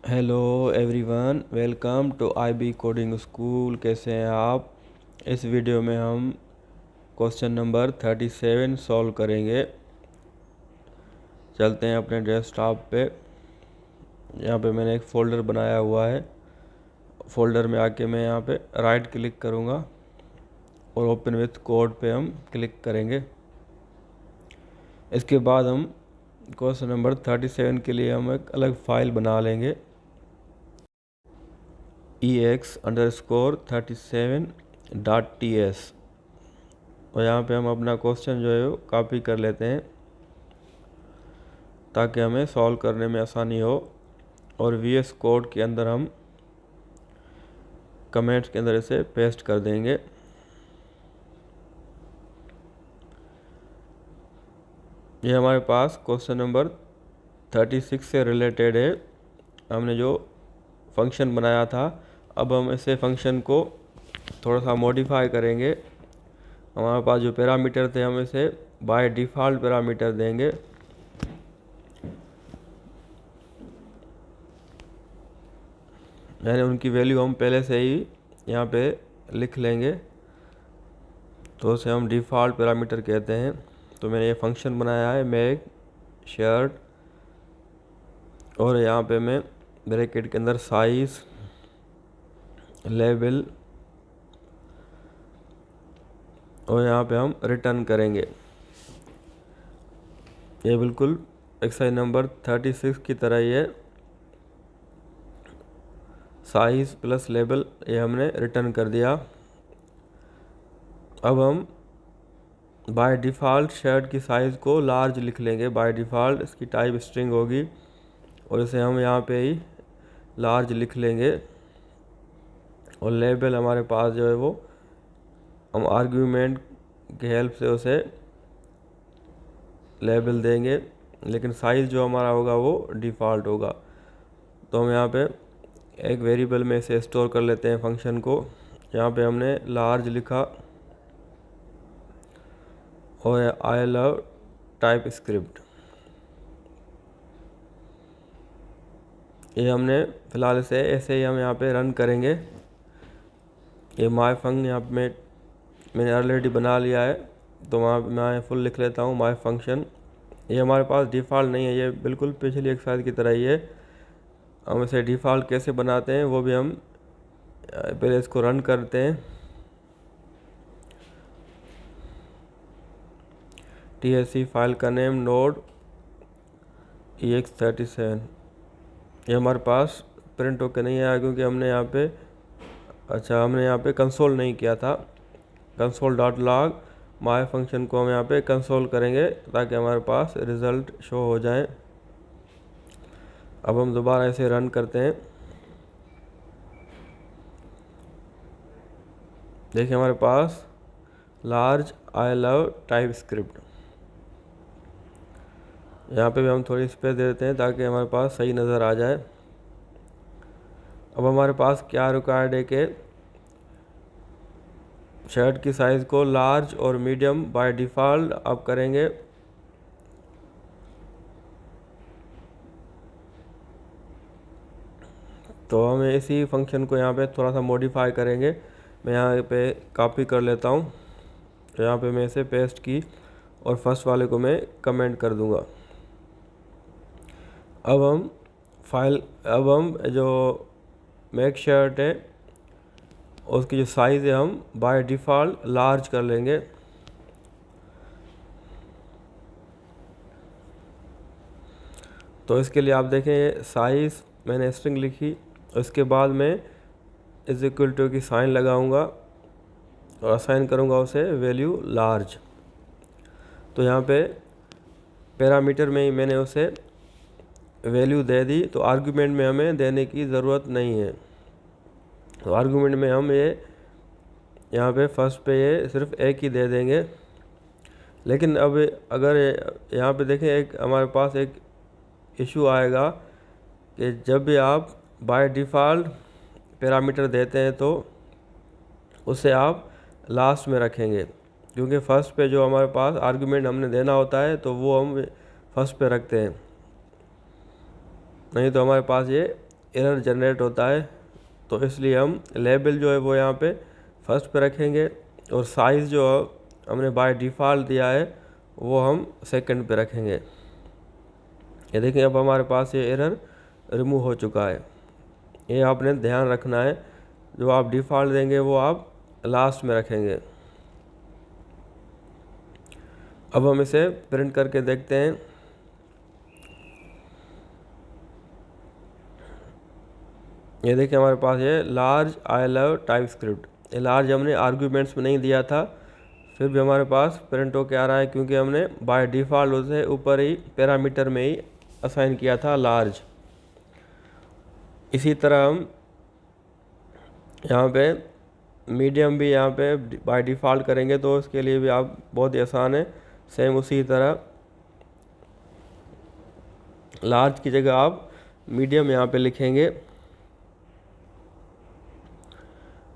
Hello everyone, welcome to IB coding school. कैसे हैं आप? इस वीडियो में हम क्वेश्चन नंबर 37 सॉल्व करेंगे। चलते हैं अपने डेस्कटॉप पे। यहाँ पे मैंने एक फ़ोल्डर बनाया हुआ है। फ़ोल्डर में आके मैं यहाँ पे राइट क्लिक करूँगा और ओपन विथ कोड पे हम क्लिक करेंगे। इसके बाद हम क्वेश्चन नंबर 37 के लिए हम एक अलग फ़ाइल बना लेंगे, ex_37.ts। और यहाँ पे हम अपना क्वेश्चन जो है वो कॉपी कर लेते हैं ताकि हमें सॉल्व करने में आसानी हो। और VS कोड के अंदर हम कमेंट्स के अंदर इसे पेस्ट कर देंगे। ये हमारे पास क्वेश्चन नंबर 36 से रिलेटेड है। हमने जो फंक्शन बनाया था, अब हम इसे फंक्शन को थोड़ा सा मॉडिफाई करेंगे। हमारे पास जो पैरामीटर थे हम इसे बाय डिफ़ॉल्ट पैरामीटर देंगे। यानी उनकी वैल्यू हम पहले से ही यहाँ पे लिख लेंगे, तो उसे हम डिफ़ॉल्ट पैरामीटर कहते हैं। तो मैंने ये फंक्शन बनाया है मेक शर्ट, और यहाँ पे मैं ब्रैकेट के अंदर साइज़ लेवल, और यहाँ पे हम रिटर्न करेंगे। ये बिल्कुल एक्सरसाइज नंबर 36 की तरह ही है। साइज़ प्लस लेबल ये हमने रिटर्न कर दिया। अब हम बाय डिफ़ॉल्ट शर्ट की साइज़ को लार्ज लिख लेंगे। बाय डिफ़ॉल्ट इसकी टाइप स्ट्रिंग होगी और इसे हम यहाँ पे ही लार्ज लिख लेंगे। और लेबल हमारे पास जो है वो हम आर्ग्यूमेंट की हेल्प से उसे लेबल देंगे, लेकिन साइज़ जो हमारा होगा वो डिफ़ॉल्ट होगा। तो हम यहाँ पे एक वेरिएबल में इसे स्टोर कर लेते हैं फंक्शन को। यहाँ पे हमने लार्ज लिखा और आई लव टाइप स्क्रिप्ट। ये हमने फ़िलहाल इसे ऐसे ही हम यहाँ पे रन करेंगे। ये माय फंक्शन यहाँ पे मैंने ऑलरेडी बना लिया है, तो वहाँ मैं फुल लिख लेता हूँ माय फंक्शन। ये हमारे पास डिफ़ॉल्ट नहीं है, ये बिल्कुल पिछली एक्सरसाइज की तरह ही है। हम इसे डिफ़ॉल्ट कैसे बनाते हैं वो भी हम पहले इसको रन करते हैं। TSC फाइल का नेम नोड ex37। ये हमारे पास प्रिंट होकर नहीं आया क्योंकि हमने यहाँ पे कंसोल नहीं किया था। console.log माय फंक्शन को हम यहाँ पे कंसोल करेंगे ताकि हमारे पास रिज़ल्ट शो हो जाए। अब हम दोबारा इसे रन करते हैं। देखिए हमारे पास large I love type script. यहाँ पे भी हम थोड़ी स्पेस दे देते हैं ताकि हमारे पास सही नज़र आ जाए। अब हमारे पास क्या रिक्वायर्ड है कि शर्ट की साइज़ को लार्ज और मीडियम बाय डिफ़ॉल्ट अब करेंगे। तो हम इसी फंक्शन को यहाँ पे थोड़ा सा मॉडिफाई करेंगे। मैं यहाँ पे कॉपी कर लेता हूँ, तो यहाँ पे मैं इसे पेस्ट की और फर्स्ट वाले को मैं कमेंट कर दूँगा। अब हम जो मेक शर्ट है उसकी जो साइज़ है हम बाय डिफ़ॉल्ट लार्ज कर लेंगे। तो इसके लिए आप देखें साइज़ मैंने स्ट्रिंग लिखी, उसके बाद में इज इक्वल टू की साइन लगाऊंगा और असाइन करूंगा उसे वैल्यू लार्ज। तो यहाँ पे पैरामीटर में ही मैंने उसे वैल्यू दे दी, तो आर्गुमेंट में हमें देने की ज़रूरत नहीं है। तो आर्गुमेंट में हम ये यहाँ पे फर्स्ट पे ये सिर्फ एक ही दे देंगे। लेकिन अब अगर यहाँ पे देखें एक हमारे पास एक इशू आएगा कि जब भी आप बाय डिफ़ॉल्ट पैरामीटर देते हैं तो उसे आप लास्ट में रखेंगे, क्योंकि फर्स्ट पे जो हमारे पास आर्गुमेंट हमने देना होता है तो वो हम फर्स्ट पे रखते हैं, नहीं तो हमारे पास ये एरर जनरेट होता है, तो इसलिए हम लेबल जो है वो यहाँ पे फर्स्ट पे रखेंगे और साइज़ जो हमने बाय डिफ़ॉल्ट दिया है वो हम सेकंड पे रखेंगे। ये देखें अब हमारे पास ये एरर रिमूव हो चुका है। ये आपने ध्यान रखना है, जो आप डिफ़ॉल्ट देंगे वो आप लास्ट में रखेंगे। अब हम इसे प्रिंट करके देखते हैं। ये देखिए हमारे पास ये लार्ज आई लव टाइपस्क्रिप्ट, ये लार्ज हमने आर्ग्यूमेंट्स में नहीं दिया था, फिर भी हमारे पास प्रिंट होके आ रहा है क्योंकि हमने बाय डिफ़ॉल्ट उसे ऊपर ही पैरामीटर में ही असाइन किया था लार्ज। इसी तरह हम यहाँ पे मीडियम भी यहाँ पे बाय डिफ़ॉल्ट करेंगे, तो उसके लिए भी आप बहुत ही आसान है। सेम उसी तरह लार्ज की जगह आप मीडियम यहाँ पे लिखेंगे।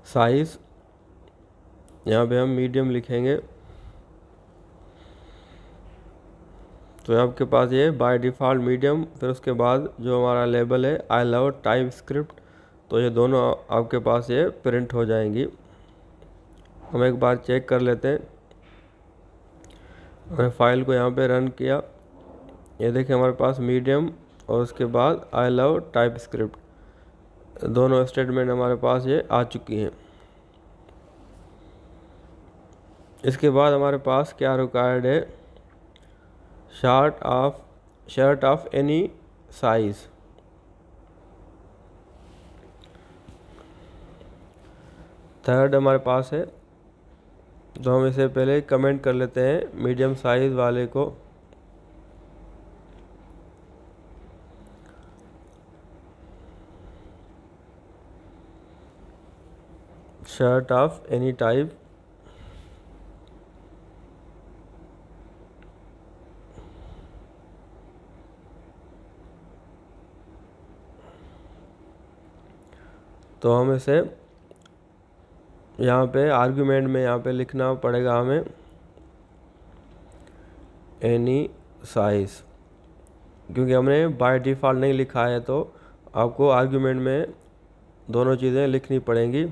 साइज़ यहाँ पे हम मीडियम लिखेंगे, तो आपके पास ये बाय डिफ़ॉल्ट मीडियम, फिर उसके बाद जो हमारा लेबल है आई लव टाइपस्क्रिप्ट, तो ये दोनों आपके पास ये प्रिंट हो जाएंगी। हम एक बार चेक कर लेते हैं। हमने फाइल को यहाँ पे रन किया, ये देखिए हमारे पास मीडियम और उसके बाद आई लव टाइपस्क्रिप्ट दोनों स्टेटमेंट हमारे पास ये आ चुकी हैं। इसके बाद हमारे पास क्या रिक्वायर्ड है, shirt of any size. Third हमारे पास है, तो हम इसे पहले कमेंट कर लेते हैं मीडियम साइज वाले को। शर्ट ऑफ एनी टाइप, तो हम इसे यहाँ पे आर्गुमेंट में यहाँ पे लिखना पड़ेगा हमें एनी साइज, क्योंकि हमने बाय डिफ़ॉल्ट नहीं लिखा है, तो आपको आर्गुमेंट में दोनों चीज़ें लिखनी पड़ेंगी।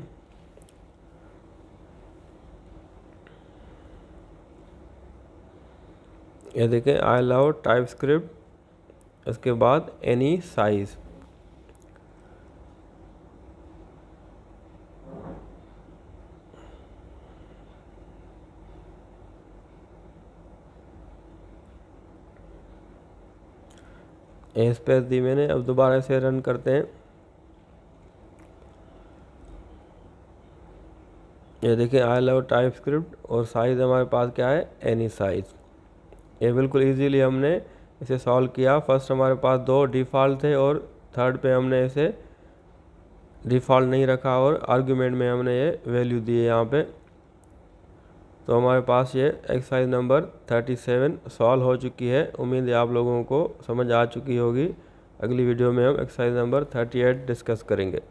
ये देखें आई लव टाइपस्क्रिप्ट, इसके बाद एनी साइज। स्पेस दी मैंने, अब दोबारा से रन करते हैं। ये देखिए आई लव टाइपस्क्रिप्ट और साइज़ हमारे पास क्या है, एनी साइज़। ये बिल्कुल इजीली हमने इसे सॉल्व किया। फर्स्ट हमारे पास दो डिफ़ॉल्ट थे और थर्ड पे हमने इसे डिफ़ॉल्ट नहीं रखा और आर्गुमेंट में हमने ये वैल्यू दी है यहाँ पे। तो हमारे पास ये एक्सरसाइज नंबर 37 सॉल्व हो चुकी है। उम्मीद है आप लोगों को समझ आ चुकी होगी। अगली वीडियो में हम एक्सरसाइज नंबर 38 डिस्कस करेंगे।